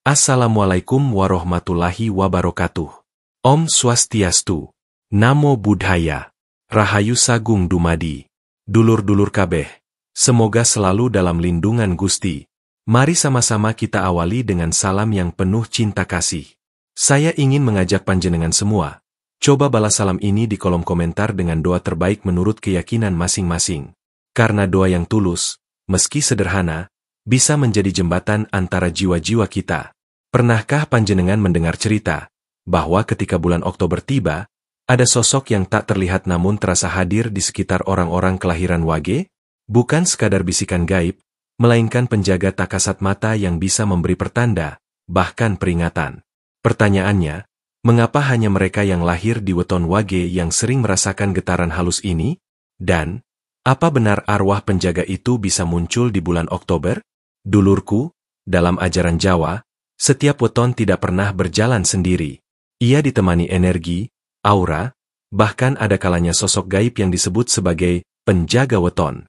Assalamualaikum warahmatullahi wabarakatuh. Om Swastiastu. Namo Buddhaya. Rahayu Sagung Dumadi. Dulur-dulur kabeh. Semoga selalu dalam lindungan Gusti. Mari sama-sama kita awali dengan salam yang penuh cinta kasih. Saya ingin mengajak panjenengan semua. Coba balas salam ini di kolom komentar dengan doa terbaik menurut keyakinan masing-masing. Karena doa yang tulus, meski sederhana, bisa menjadi jembatan antara jiwa-jiwa kita. Pernahkah panjenengan mendengar cerita bahwa ketika bulan Oktober tiba, ada sosok yang tak terlihat namun terasa hadir di sekitar orang-orang kelahiran Wage? Bukan sekadar bisikan gaib, melainkan penjaga tak kasat mata yang bisa memberi pertanda, bahkan peringatan. Pertanyaannya, mengapa hanya mereka yang lahir di weton Wage yang sering merasakan getaran halus ini? Dan, apa benar arwah penjaga itu bisa muncul di bulan Oktober? Dulurku, dalam ajaran Jawa, setiap weton tidak pernah berjalan sendiri. Ia ditemani energi, aura, bahkan ada kalanya sosok gaib yang disebut sebagai penjaga weton.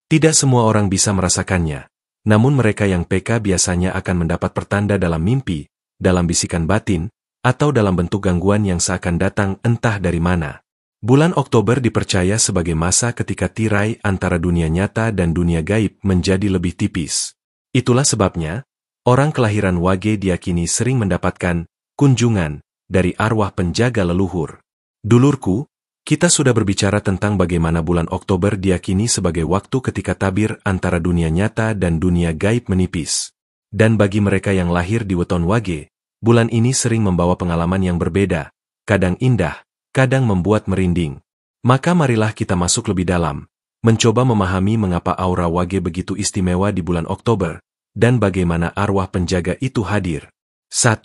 Tidak semua orang bisa merasakannya, namun mereka yang peka biasanya akan mendapat pertanda dalam mimpi, dalam bisikan batin, atau dalam bentuk gangguan yang seakan datang entah dari mana. Bulan Oktober dipercaya sebagai masa ketika tirai antara dunia nyata dan dunia gaib menjadi lebih tipis. Itulah sebabnya, orang kelahiran Wage diyakini sering mendapatkan kunjungan dari arwah penjaga leluhur. Dulurku, kita sudah berbicara tentang bagaimana bulan Oktober diyakini sebagai waktu ketika tabir antara dunia nyata dan dunia gaib menipis. Dan bagi mereka yang lahir di weton Wage, bulan ini sering membawa pengalaman yang berbeda, kadang indah, kadang membuat merinding. Maka marilah kita masuk lebih dalam, mencoba memahami mengapa aura Wage begitu istimewa di bulan Oktober, dan bagaimana arwah penjaga itu hadir. 1.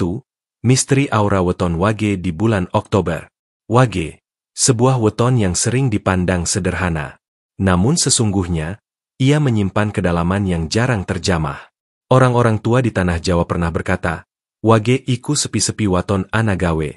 Misteri aura weton Wage di bulan Oktober. Wage, sebuah weton yang sering dipandang sederhana. Namun sesungguhnya, ia menyimpan kedalaman yang jarang terjamah. Orang-orang tua di tanah Jawa pernah berkata, Wage iku sepi-sepi waton ana gawe.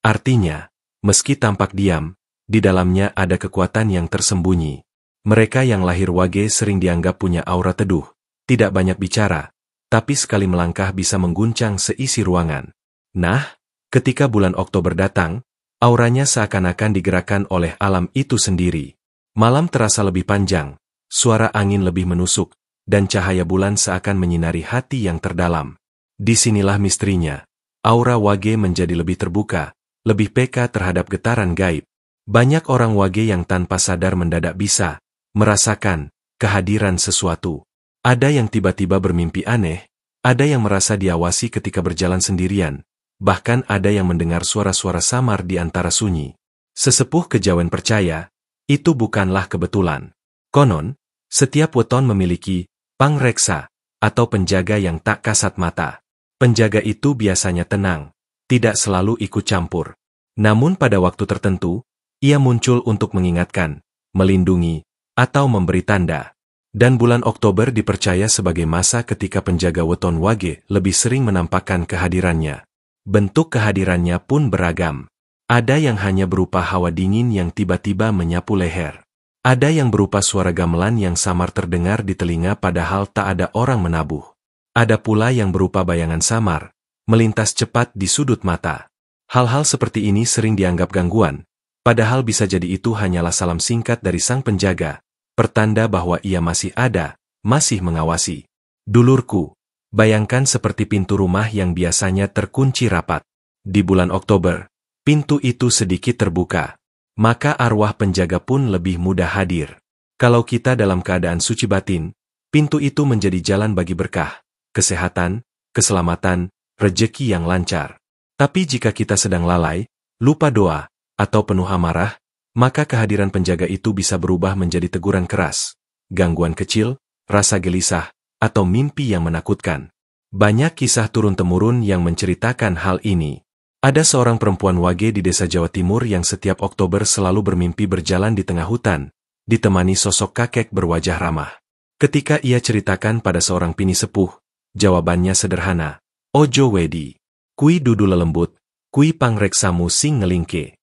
Artinya, meski tampak diam, di dalamnya ada kekuatan yang tersembunyi. Mereka yang lahir Wage sering dianggap punya aura teduh, tidak banyak bicara, tapi sekali melangkah bisa mengguncang seisi ruangan. Nah, ketika bulan Oktober datang, auranya seakan-akan digerakkan oleh alam itu sendiri. Malam terasa lebih panjang, suara angin lebih menusuk, dan cahaya bulan seakan menyinari hati yang terdalam. Disinilah misterinya. Aura Wage menjadi lebih terbuka, lebih peka terhadap getaran gaib. Banyak orang Wage yang tanpa sadar mendadak bisa merasakan kehadiran sesuatu. Ada yang tiba-tiba bermimpi aneh, ada yang merasa diawasi ketika berjalan sendirian, bahkan ada yang mendengar suara-suara samar di antara sunyi. Sesepuh kejawen percaya, itu bukanlah kebetulan. Konon, setiap weton memiliki pangreksa, atau penjaga yang tak kasat mata. Penjaga itu biasanya tenang, tidak selalu ikut campur. Namun pada waktu tertentu, ia muncul untuk mengingatkan, melindungi, atau memberi tanda. Dan bulan Oktober dipercaya sebagai masa ketika penjaga weton Wage lebih sering menampakkan kehadirannya. Bentuk kehadirannya pun beragam. Ada yang hanya berupa hawa dingin yang tiba-tiba menyapu leher. Ada yang berupa suara gamelan yang samar terdengar di telinga padahal tak ada orang menabuh. Ada pula yang berupa bayangan samar, melintas cepat di sudut mata. Hal-hal seperti ini sering dianggap gangguan, padahal bisa jadi itu hanyalah salam singkat dari sang penjaga, pertanda bahwa ia masih ada, masih mengawasi. Dulurku, bayangkan seperti pintu rumah yang biasanya terkunci rapat. Di bulan Oktober, pintu itu sedikit terbuka. Maka arwah penjaga pun lebih mudah hadir. Kalau kita dalam keadaan suci batin, pintu itu menjadi jalan bagi berkah, kesehatan, keselamatan, rejeki yang lancar. Tapi jika kita sedang lalai, lupa doa, atau penuh amarah, maka kehadiran penjaga itu bisa berubah menjadi teguran keras, gangguan kecil, rasa gelisah, atau mimpi yang menakutkan. Banyak kisah turun-temurun yang menceritakan hal ini. Ada seorang perempuan Wage di desa Jawa Timur yang setiap Oktober selalu bermimpi berjalan di tengah hutan, ditemani sosok kakek berwajah ramah. Ketika ia ceritakan pada seorang pini sepuh, jawabannya sederhana, Ojo wedi, kui dudu lelembut, kui pangreksamu sing ngelingke.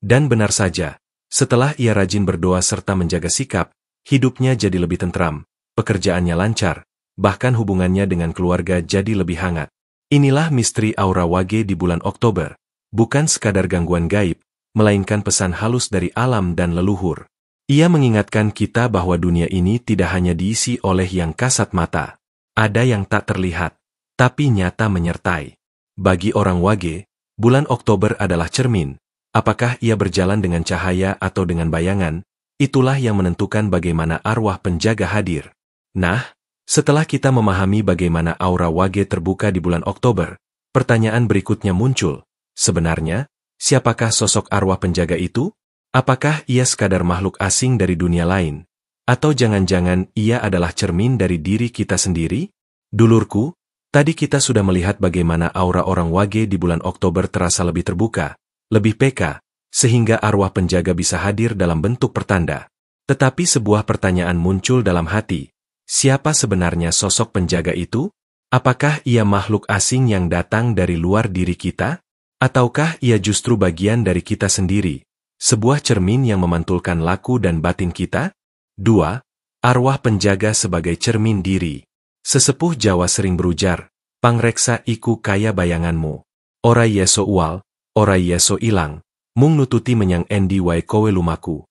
Dan benar saja, setelah ia rajin berdoa serta menjaga sikap, hidupnya jadi lebih tentram, pekerjaannya lancar, bahkan hubungannya dengan keluarga jadi lebih hangat. Inilah misteri aura wage di bulan Oktober, bukan sekadar gangguan gaib, melainkan pesan halus dari alam dan leluhur. Ia mengingatkan kita bahwa dunia ini tidak hanya diisi oleh yang kasat mata. Ada yang tak terlihat, tapi nyata menyertai. Bagi orang wage, bulan Oktober adalah cermin. Apakah ia berjalan dengan cahaya atau dengan bayangan? Itulah yang menentukan bagaimana arwah penjaga hadir. Nah, setelah kita memahami bagaimana aura wage terbuka di bulan Oktober, pertanyaan berikutnya muncul. Sebenarnya, siapakah sosok arwah penjaga itu? Apakah ia sekadar makhluk asing dari dunia lain? Atau jangan-jangan ia adalah cermin dari diri kita sendiri? Dulurku, tadi kita sudah melihat bagaimana aura orang wage di bulan Oktober terasa lebih terbuka, lebih peka, sehingga arwah penjaga bisa hadir dalam bentuk pertanda. Tetapi sebuah pertanyaan muncul dalam hati. Siapa sebenarnya sosok penjaga itu? Apakah ia makhluk asing yang datang dari luar diri kita? Ataukah ia justru bagian dari kita sendiri? Sebuah cermin yang memantulkan laku dan batin kita? 2. Arwah penjaga sebagai cermin diri. Sesepuh Jawa sering berujar, "Pangreksa iku kaya bayanganmu. Ora yeso ual, ora yeso ilang, mung nututi menyang endi wae kowe lumaku."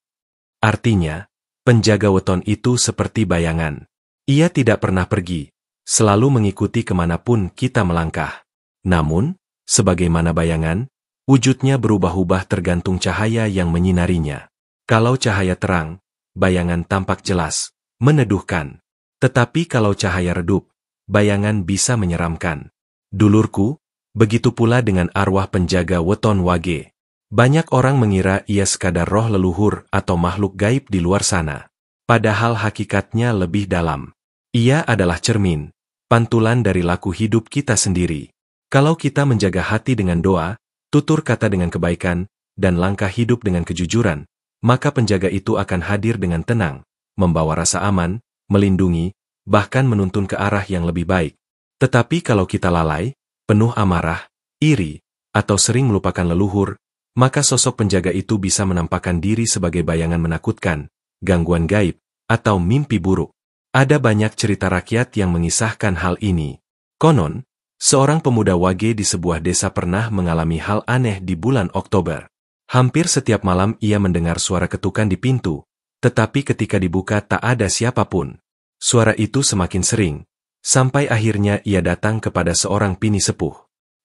Artinya, penjaga weton itu seperti bayangan. Ia tidak pernah pergi, selalu mengikuti kemanapun kita melangkah. Namun, sebagaimana bayangan, wujudnya berubah-ubah tergantung cahaya yang menyinarinya. Kalau cahaya terang, bayangan tampak jelas, meneduhkan. Tetapi kalau cahaya redup, bayangan bisa menyeramkan. Dulurku, begitu pula dengan arwah penjaga weton wage. Banyak orang mengira ia sekadar roh leluhur atau makhluk gaib di luar sana. Padahal hakikatnya lebih dalam. Ia adalah cermin, pantulan dari laku hidup kita sendiri. Kalau kita menjaga hati dengan doa, tutur kata dengan kebaikan, dan langkah hidup dengan kejujuran, maka penjaga itu akan hadir dengan tenang, membawa rasa aman, melindungi, bahkan menuntun ke arah yang lebih baik. Tetapi kalau kita lalai, penuh amarah, iri, atau sering melupakan leluhur, maka sosok penjaga itu bisa menampakkan diri sebagai bayangan menakutkan, gangguan gaib, atau mimpi buruk. Ada banyak cerita rakyat yang mengisahkan hal ini. Konon, seorang pemuda wage di sebuah desa pernah mengalami hal aneh di bulan Oktober. Hampir setiap malam ia mendengar suara ketukan di pintu, tetapi ketika dibuka tak ada siapapun. Suara itu semakin sering, sampai akhirnya ia datang kepada seorang pini sepuh.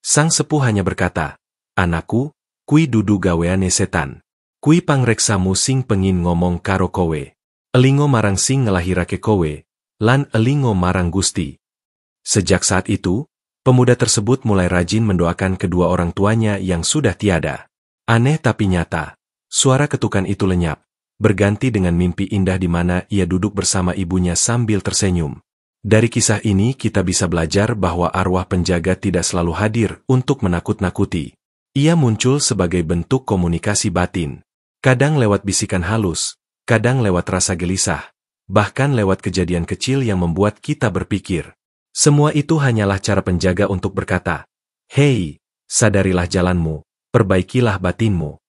Sang sepuh hanya berkata, "Anakku, kui dudu gaweane setan. Kui pangreksamu sing pengin ngomong karo kowe. Elingo marang sing ngelahirake kowe, lan elingo marang Gusti." Sejak saat itu, pemuda tersebut mulai rajin mendoakan kedua orang tuanya yang sudah tiada. Aneh tapi nyata, suara ketukan itu lenyap, berganti dengan mimpi indah di mana ia duduk bersama ibunya sambil tersenyum. Dari kisah ini kita bisa belajar bahwa arwah penjaga tidak selalu hadir untuk menakut-nakuti. Ia muncul sebagai bentuk komunikasi batin. Kadang lewat bisikan halus, kadang lewat rasa gelisah, bahkan lewat kejadian kecil yang membuat kita berpikir. Semua itu hanyalah cara penjaga untuk berkata, "Hei, sadarilah jalanmu, perbaikilah batinmu."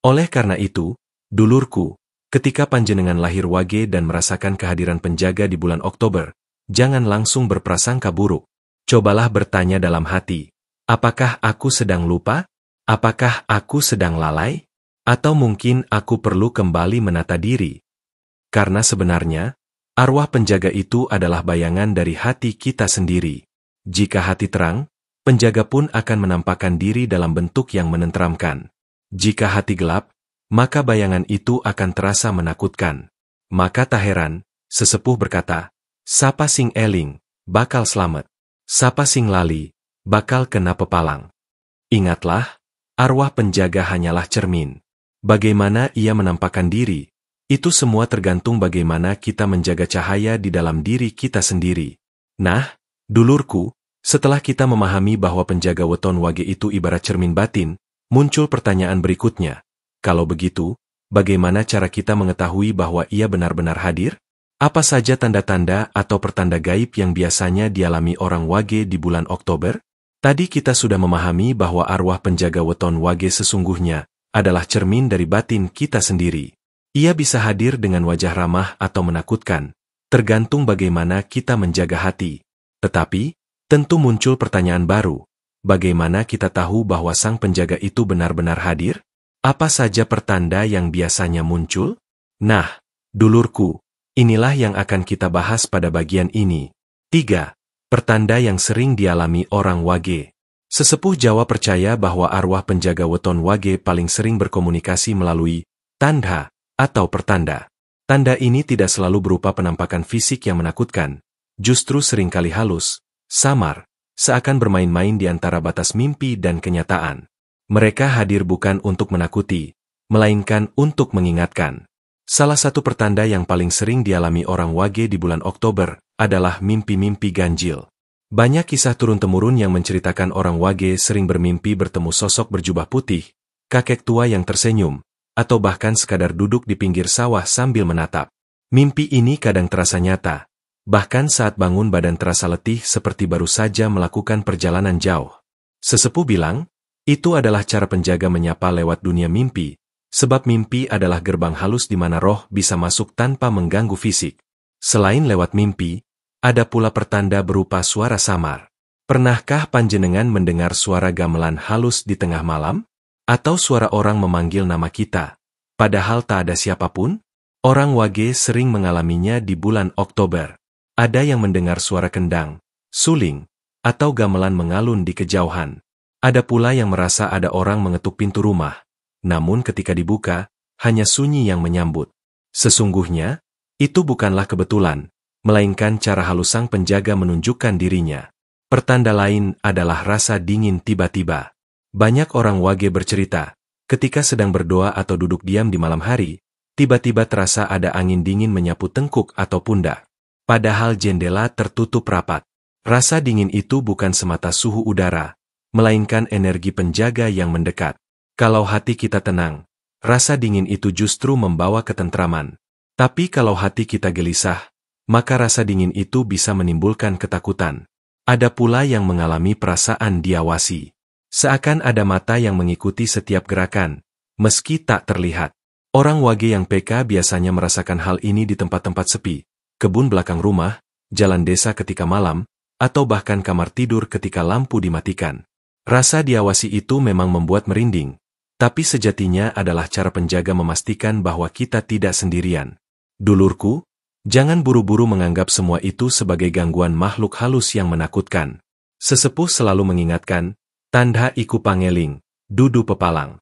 Oleh karena itu, dulurku, ketika panjenengan lahir wage dan merasakan kehadiran penjaga di bulan Oktober, jangan langsung berprasangka buruk. Cobalah bertanya dalam hati, apakah aku sedang lupa? Apakah aku sedang lalai? Atau mungkin aku perlu kembali menata diri? Karena sebenarnya, arwah penjaga itu adalah bayangan dari hati kita sendiri. Jika hati terang, penjaga pun akan menampakkan diri dalam bentuk yang menenteramkan. Jika hati gelap, maka bayangan itu akan terasa menakutkan. Maka tak heran, sesepuh berkata, "Sapa sing eling, bakal selamat. Sapa sing lali, bakal kena pepalang." Ingatlah, arwah penjaga hanyalah cermin. Bagaimana ia menampakkan diri, itu semua tergantung bagaimana kita menjaga cahaya di dalam diri kita sendiri. Nah, dulurku, setelah kita memahami bahwa penjaga weton wage itu ibarat cermin batin, muncul pertanyaan berikutnya. Kalau begitu, bagaimana cara kita mengetahui bahwa ia benar-benar hadir? Apa saja tanda-tanda atau pertanda gaib yang biasanya dialami orang wage di bulan Oktober? Tadi kita sudah memahami bahwa arwah penjaga weton wage sesungguhnya adalah cermin dari batin kita sendiri. Ia bisa hadir dengan wajah ramah atau menakutkan, tergantung bagaimana kita menjaga hati. Tetapi, Tentu muncul pertanyaan baru. Bagaimana kita tahu bahwa sang penjaga itu benar-benar hadir? Apa saja pertanda yang biasanya muncul? Nah, dulurku, inilah yang akan kita bahas pada bagian ini. 3. Pertanda yang sering dialami orang Wage. Sesepuh Jawa percaya bahwa arwah penjaga weton Wage paling sering berkomunikasi melalui tanda atau pertanda. Tanda ini tidak selalu berupa penampakan fisik yang menakutkan, justru seringkali halus, samar, seakan bermain-main di antara batas mimpi dan kenyataan. Mereka hadir bukan untuk menakuti, melainkan untuk mengingatkan. Salah satu pertanda yang paling sering dialami orang Wage di bulan Oktober adalah mimpi-mimpi ganjil. Banyak kisah turun-temurun yang menceritakan orang Wage sering bermimpi bertemu sosok berjubah putih, kakek tua yang tersenyum, atau bahkan sekadar duduk di pinggir sawah sambil menatap. Mimpi ini kadang terasa nyata, bahkan saat bangun badan terasa letih seperti baru saja melakukan perjalanan jauh. Sesepuh bilang, itu adalah cara penjaga menyapa lewat dunia mimpi, sebab mimpi adalah gerbang halus di mana roh bisa masuk tanpa mengganggu fisik. Selain lewat mimpi, ada pula pertanda berupa suara samar. Pernahkah panjenengan mendengar suara gamelan halus di tengah malam? Atau suara orang memanggil nama kita, padahal tak ada siapapun? Orang Wage sering mengalaminya di bulan Oktober. Ada yang mendengar suara kendang, suling, atau gamelan mengalun di kejauhan. Ada pula yang merasa ada orang mengetuk pintu rumah, namun ketika dibuka, hanya sunyi yang menyambut. Sesungguhnya, itu bukanlah kebetulan, melainkan cara halus sang penjaga menunjukkan dirinya. Pertanda lain adalah rasa dingin tiba-tiba. Banyak orang Wage bercerita, ketika sedang berdoa atau duduk diam di malam hari, tiba-tiba terasa ada angin dingin menyapu tengkuk atau pundak. Padahal jendela tertutup rapat. Rasa dingin itu bukan semata suhu udara, melainkan energi penjaga yang mendekat. Kalau hati kita tenang, rasa dingin itu justru membawa ketentraman. Tapi kalau hati kita gelisah, maka rasa dingin itu bisa menimbulkan ketakutan. Ada pula yang mengalami perasaan diawasi. Seakan ada mata yang mengikuti setiap gerakan, meski tak terlihat. Orang Wage yang peka biasanya merasakan hal ini di tempat-tempat sepi, kebun belakang rumah, jalan desa ketika malam, atau bahkan kamar tidur ketika lampu dimatikan. Rasa diawasi itu memang membuat merinding, tapi sejatinya adalah cara penjaga memastikan bahwa kita tidak sendirian. Dulurku, jangan buru-buru menganggap semua itu sebagai gangguan makhluk halus yang menakutkan. Sesepuh selalu mengingatkan, tanda iku pangeling, dudu pepalang.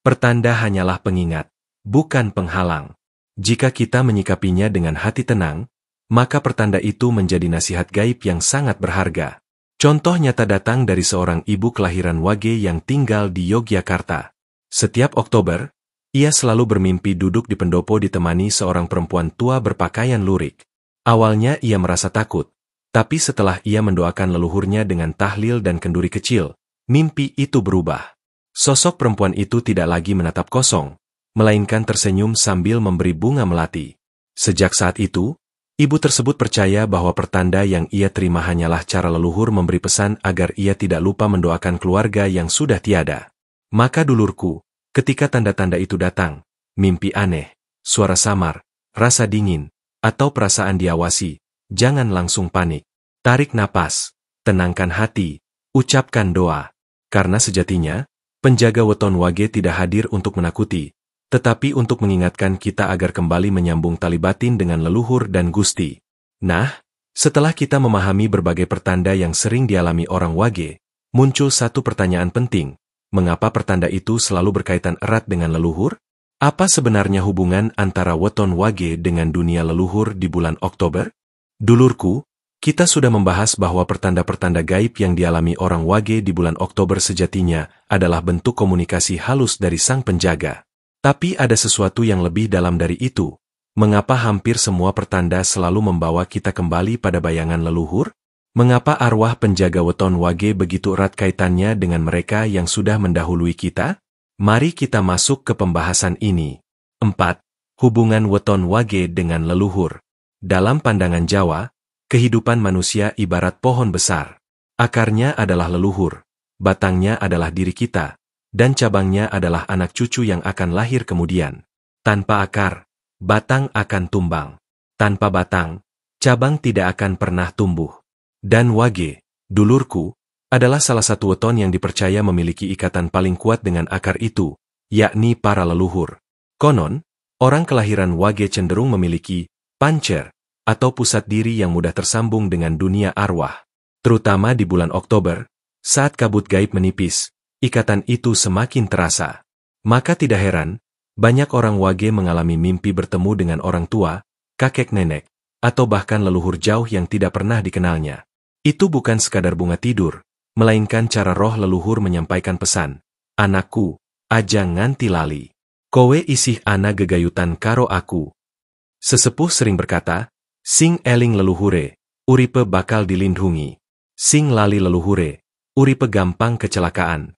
Pertanda hanyalah pengingat, bukan penghalang. Jika kita menyikapinya dengan hati tenang, maka pertanda itu menjadi nasihat gaib yang sangat berharga. Contoh nyata datang dari seorang ibu kelahiran Wage yang tinggal di Yogyakarta. Setiap Oktober, ia selalu bermimpi duduk di pendopo ditemani seorang perempuan tua berpakaian lurik. Awalnya ia merasa takut, tapi setelah ia mendoakan leluhurnya dengan tahlil dan kenduri kecil, mimpi itu berubah. Sosok perempuan itu tidak lagi menatap kosong, melainkan tersenyum sambil memberi bunga melati. Sejak saat itu, ibu tersebut percaya bahwa pertanda yang ia terima hanyalah cara leluhur memberi pesan agar ia tidak lupa mendoakan keluarga yang sudah tiada. Maka dulurku, ketika tanda-tanda itu datang, mimpi aneh, suara samar, rasa dingin, atau perasaan diawasi, jangan langsung panik. Tarik napas, tenangkan hati, ucapkan doa. Karena sejatinya, penjaga weton Wage tidak hadir untuk menakuti, tetapi untuk mengingatkan kita agar kembali menyambung tali batin dengan leluhur dan Gusti. Nah, setelah kita memahami berbagai pertanda yang sering dialami orang Wage, muncul satu pertanyaan penting. Mengapa pertanda itu selalu berkaitan erat dengan leluhur? Apa sebenarnya hubungan antara weton Wage dengan dunia leluhur di bulan Oktober? Dulurku, kita sudah membahas bahwa pertanda-pertanda gaib yang dialami orang Wage di bulan Oktober sejatinya adalah bentuk komunikasi halus dari sang penjaga. Tapi ada sesuatu yang lebih dalam dari itu. Mengapa hampir semua pertanda selalu membawa kita kembali pada bayangan leluhur? Mengapa arwah penjaga weton Wage begitu erat kaitannya dengan mereka yang sudah mendahului kita? Mari kita masuk ke pembahasan ini. 4. Hubungan weton Wage dengan leluhur. Dalam pandangan Jawa, kehidupan manusia ibarat pohon besar. Akarnya adalah leluhur, batangnya adalah diri kita, dan cabangnya adalah anak cucu yang akan lahir kemudian. Tanpa akar, batang akan tumbang. Tanpa batang, cabang tidak akan pernah tumbuh. Dan Wage, Dulurku, adalah salah satu weton yang dipercaya memiliki ikatan paling kuat dengan akar itu, yakni para leluhur. Konon, orang kelahiran Wage cenderung memiliki pancer atau pusat diri yang mudah tersambung dengan dunia arwah. Terutama di bulan Oktober, saat kabut gaib menipis, ikatan itu semakin terasa. Maka tidak heran, banyak orang Wage mengalami mimpi bertemu dengan orang tua, kakek nenek, atau bahkan leluhur jauh yang tidak pernah dikenalnya. Itu bukan sekadar bunga tidur, melainkan cara roh leluhur menyampaikan pesan. Anakku, aja nganti lali. Kowe isih ana gegayutan karo aku. Sesepuh sering berkata, sing eling leluhure, uripe bakal dilindungi. Sing lali leluhure, uripe gampang kecelakaan.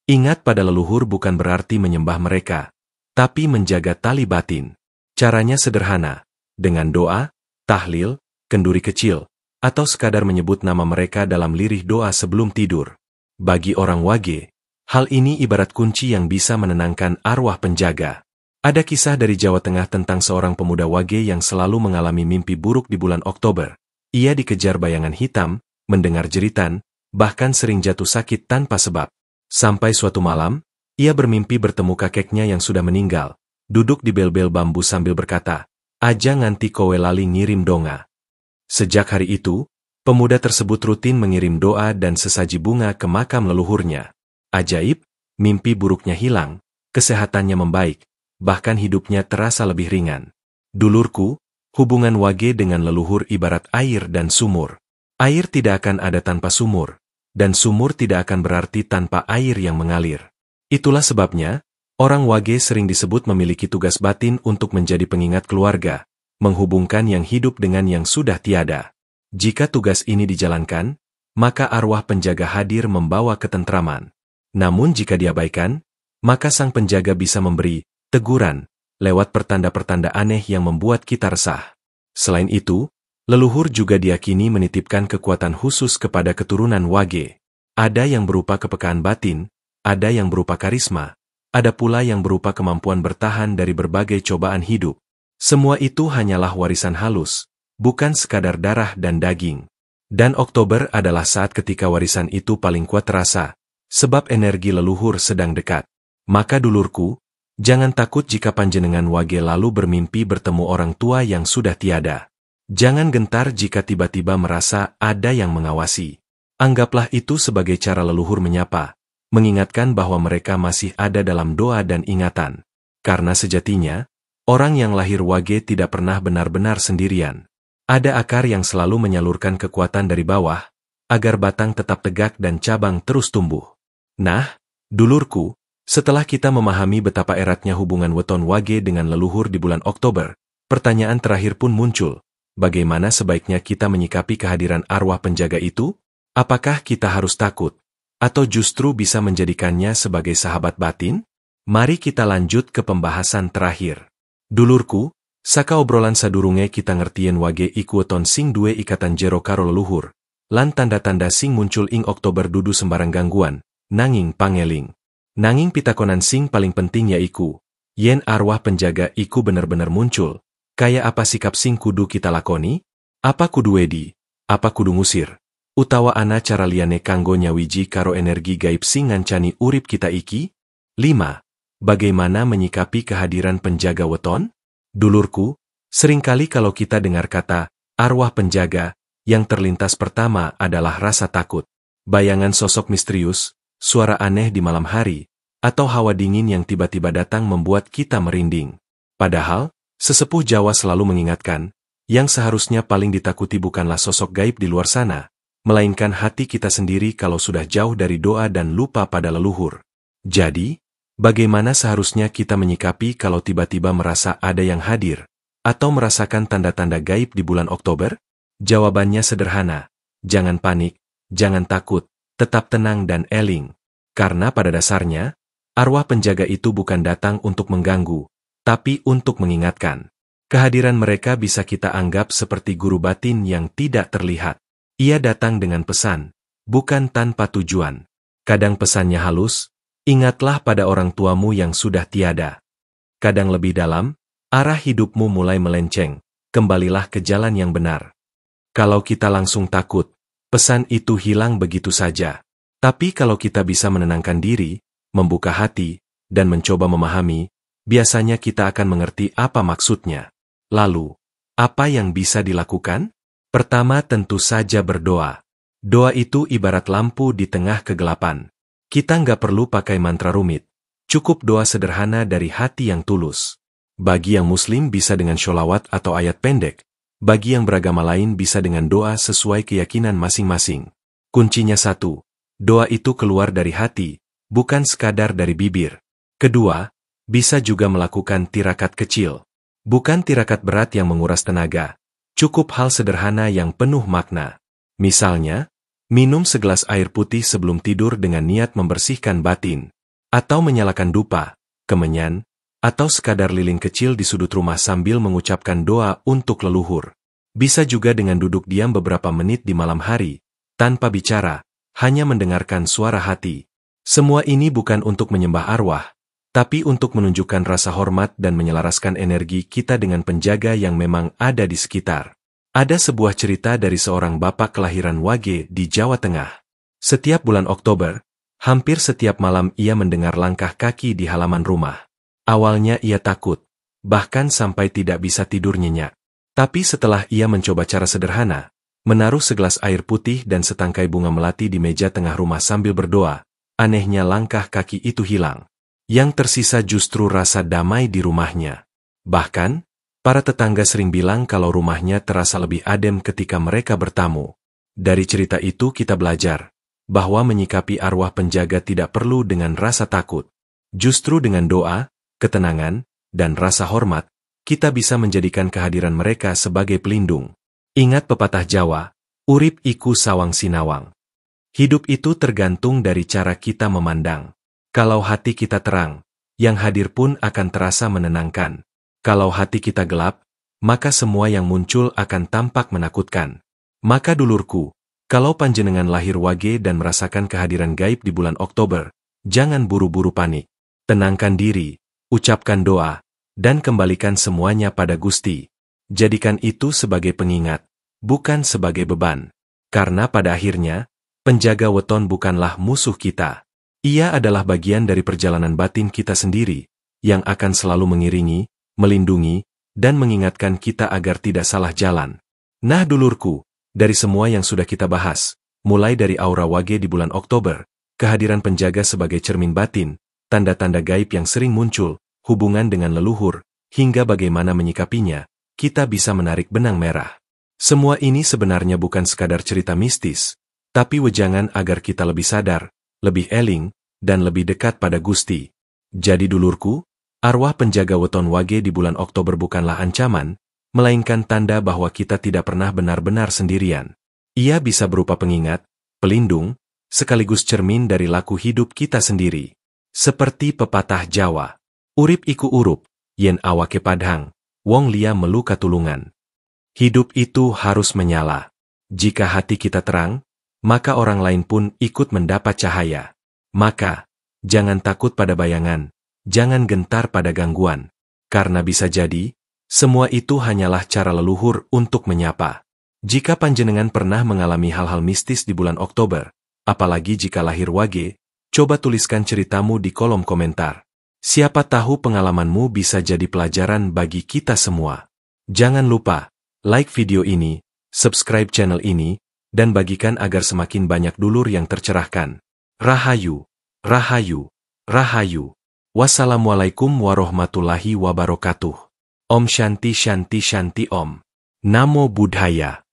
Ingat pada leluhur bukan berarti menyembah mereka, tapi menjaga tali batin. Caranya sederhana, dengan doa, tahlil, kenduri kecil, atau sekadar menyebut nama mereka dalam lirih doa sebelum tidur. Bagi orang Wage, hal ini ibarat kunci yang bisa menenangkan arwah penjaga. Ada kisah dari Jawa Tengah tentang seorang pemuda Wage yang selalu mengalami mimpi buruk di bulan Oktober. Ia dikejar bayangan hitam, mendengar jeritan, bahkan sering jatuh sakit tanpa sebab. Sampai suatu malam, ia bermimpi bertemu kakeknya yang sudah meninggal, duduk di bel-bel bambu sambil berkata, aja nganti kowe lali ngirim donga. Sejak hari itu, pemuda tersebut rutin mengirim doa dan sesaji bunga ke makam leluhurnya. Ajaib, mimpi buruknya hilang, kesehatannya membaik, bahkan hidupnya terasa lebih ringan. Dulurku, hubungan Wage dengan leluhur ibarat air dan sumur. Air tidak akan ada tanpa sumur, dan sumur tidak akan berarti tanpa air yang mengalir. Itulah sebabnya, orang Wage sering disebut memiliki tugas batin untuk menjadi pengingat keluarga, menghubungkan yang hidup dengan yang sudah tiada. Jika tugas ini dijalankan, maka arwah penjaga hadir membawa ketentraman. Namun jika diabaikan, maka sang penjaga bisa memberi teguran lewat pertanda-pertanda aneh yang membuat kita resah. Selain itu, leluhur juga diyakini menitipkan kekuatan khusus kepada keturunan Wage. Ada yang berupa kepekaan batin, ada yang berupa karisma, ada pula yang berupa kemampuan bertahan dari berbagai cobaan hidup. Semua itu hanyalah warisan halus, bukan sekadar darah dan daging. Dan Oktober adalah saat ketika warisan itu paling kuat terasa, sebab energi leluhur sedang dekat. Maka dulurku, jangan takut jika panjenengan Wage lalu bermimpi bertemu orang tua yang sudah tiada. Jangan gentar jika tiba-tiba merasa ada yang mengawasi. Anggaplah itu sebagai cara leluhur menyapa, mengingatkan bahwa mereka masih ada dalam doa dan ingatan. Karena sejatinya, orang yang lahir Wage tidak pernah benar-benar sendirian. Ada akar yang selalu menyalurkan kekuatan dari bawah, agar batang tetap tegak dan cabang terus tumbuh. Nah, dulurku, setelah kita memahami betapa eratnya hubungan weton Wage dengan leluhur di bulan Oktober, pertanyaan terakhir pun muncul. Bagaimana sebaiknya kita menyikapi kehadiran arwah penjaga itu? Apakah kita harus takut? Atau justru bisa menjadikannya sebagai sahabat batin? Mari kita lanjut ke pembahasan terakhir. Dulurku, saka obrolan sadurunge kita ngertien Wage iku weton sing duwe ikatan jero karo leluhur, lan tanda-tanda sing muncul ing Oktober dudu sembarang gangguan, nanging pangeling. Nanging pitakonan sing paling penting yaiku, yen arwah penjaga iku bener-bener muncul, kaya apa sikap sing kudu kita lakoni? Apa kudu wedi? Apa kudu ngusir? Utawa ana cara liyane kanggo nyawiji karo energi gaib sing ngancani urip kita iki? 5. Bagaimana menyikapi kehadiran penjaga weton? Dulurku, seringkali kalau kita dengar kata arwah penjaga, yang terlintas pertama adalah rasa takut. Bayangan sosok misterius, suara aneh di malam hari, atau hawa dingin yang tiba-tiba datang membuat kita merinding. Padahal, sesepuh Jawa selalu mengingatkan, yang seharusnya paling ditakuti bukanlah sosok gaib di luar sana, melainkan hati kita sendiri kalau sudah jauh dari doa dan lupa pada leluhur. Jadi, bagaimana seharusnya kita menyikapi kalau tiba-tiba merasa ada yang hadir, atau merasakan tanda-tanda gaib di bulan Oktober? Jawabannya sederhana, jangan panik, jangan takut, tetap tenang dan eling. Karena pada dasarnya, arwah penjaga itu bukan datang untuk mengganggu, tapi untuk mengingatkan. Kehadiran mereka bisa kita anggap seperti guru batin yang tidak terlihat. Ia datang dengan pesan, bukan tanpa tujuan. Kadang pesannya halus, ingatlah pada orang tuamu yang sudah tiada. Kadang lebih dalam, arah hidupmu mulai melenceng, kembalilah ke jalan yang benar. Kalau kita langsung takut, pesan itu hilang begitu saja. Tapi kalau kita bisa menenangkan diri, membuka hati, dan mencoba memahami, biasanya kita akan mengerti apa maksudnya. Lalu, apa yang bisa dilakukan? Pertama tentu saja berdoa. Doa itu ibarat lampu di tengah kegelapan. Kita nggak perlu pakai mantra rumit. Cukup doa sederhana dari hati yang tulus. Bagi yang muslim bisa dengan sholawat atau ayat pendek. Bagi yang beragama lain bisa dengan doa sesuai keyakinan masing-masing. Kuncinya satu, doa itu keluar dari hati, bukan sekadar dari bibir. Kedua, bisa juga melakukan tirakat kecil. Bukan tirakat berat yang menguras tenaga. Cukup hal sederhana yang penuh makna. Misalnya, minum segelas air putih sebelum tidur dengan niat membersihkan batin. Atau menyalakan dupa, kemenyan, atau sekadar lilin kecil di sudut rumah sambil mengucapkan doa untuk leluhur. Bisa juga dengan duduk diam beberapa menit di malam hari, tanpa bicara, hanya mendengarkan suara hati. Semua ini bukan untuk menyembah arwah, tapi untuk menunjukkan rasa hormat dan menyelaraskan energi kita dengan penjaga yang memang ada di sekitar. Ada sebuah cerita dari seorang bapak kelahiran Wage di Jawa Tengah. Setiap bulan Oktober, hampir setiap malam ia mendengar langkah kaki di halaman rumah. Awalnya ia takut, bahkan sampai tidak bisa tidur nyenyak. Tapi setelah ia mencoba cara sederhana, menaruh segelas air putih dan setangkai bunga melati di meja tengah rumah sambil berdoa, anehnya langkah kaki itu hilang. Yang tersisa justru rasa damai di rumahnya. Bahkan, para tetangga sering bilang kalau rumahnya terasa lebih adem ketika mereka bertamu. Dari cerita itu kita belajar bahwa menyikapi arwah penjaga tidak perlu dengan rasa takut. Justru dengan doa, ketenangan, dan rasa hormat, kita bisa menjadikan kehadiran mereka sebagai pelindung. Ingat pepatah Jawa, urip iku sawang sinawang. Hidup itu tergantung dari cara kita memandang. Kalau hati kita terang, yang hadir pun akan terasa menenangkan. Kalau hati kita gelap, maka semua yang muncul akan tampak menakutkan. Maka dulurku, kalau panjenengan lahir Wage dan merasakan kehadiran gaib di bulan Oktober, jangan buru-buru panik. Tenangkan diri, ucapkan doa, dan kembalikan semuanya pada Gusti. Jadikan itu sebagai pengingat, bukan sebagai beban. Karena pada akhirnya, penjaga weton bukanlah musuh kita. Ia adalah bagian dari perjalanan batin kita sendiri, yang akan selalu mengiringi, melindungi, dan mengingatkan kita agar tidak salah jalan. Nah dulurku, dari semua yang sudah kita bahas, mulai dari aura Wage di bulan Oktober, kehadiran penjaga sebagai cermin batin, tanda-tanda gaib yang sering muncul, hubungan dengan leluhur, hingga bagaimana menyikapinya, kita bisa menarik benang merah. Semua ini sebenarnya bukan sekadar cerita mistis, tapi wejangan agar kita lebih sadar, lebih eling, dan lebih dekat pada Gusti. Jadi dulurku, arwah penjaga weton Wage di bulan Oktober bukanlah ancaman, melainkan tanda bahwa kita tidak pernah benar-benar sendirian. Ia bisa berupa pengingat, pelindung, sekaligus cermin dari laku hidup kita sendiri. Seperti pepatah Jawa, urip iku urup, yen awake padhang, wong liya melu katulungan. Hidup itu harus menyala. Jika hati kita terang, maka orang lain pun ikut mendapat cahaya. Maka, jangan takut pada bayangan, jangan gentar pada gangguan. Karena bisa jadi, semua itu hanyalah cara leluhur untuk menyapa. Jika panjenengan pernah mengalami hal-hal mistis di bulan Oktober, apalagi jika lahir Wage, coba tuliskan ceritamu di kolom komentar. Siapa tahu pengalamanmu bisa jadi pelajaran bagi kita semua. Jangan lupa, like video ini, subscribe channel ini, dan bagikan agar semakin banyak dulur yang tercerahkan. Rahayu, Rahayu, Rahayu. Wassalamualaikum warahmatullahi wabarakatuh. Om Shanti Shanti Shanti Om. Namo Buddhaya.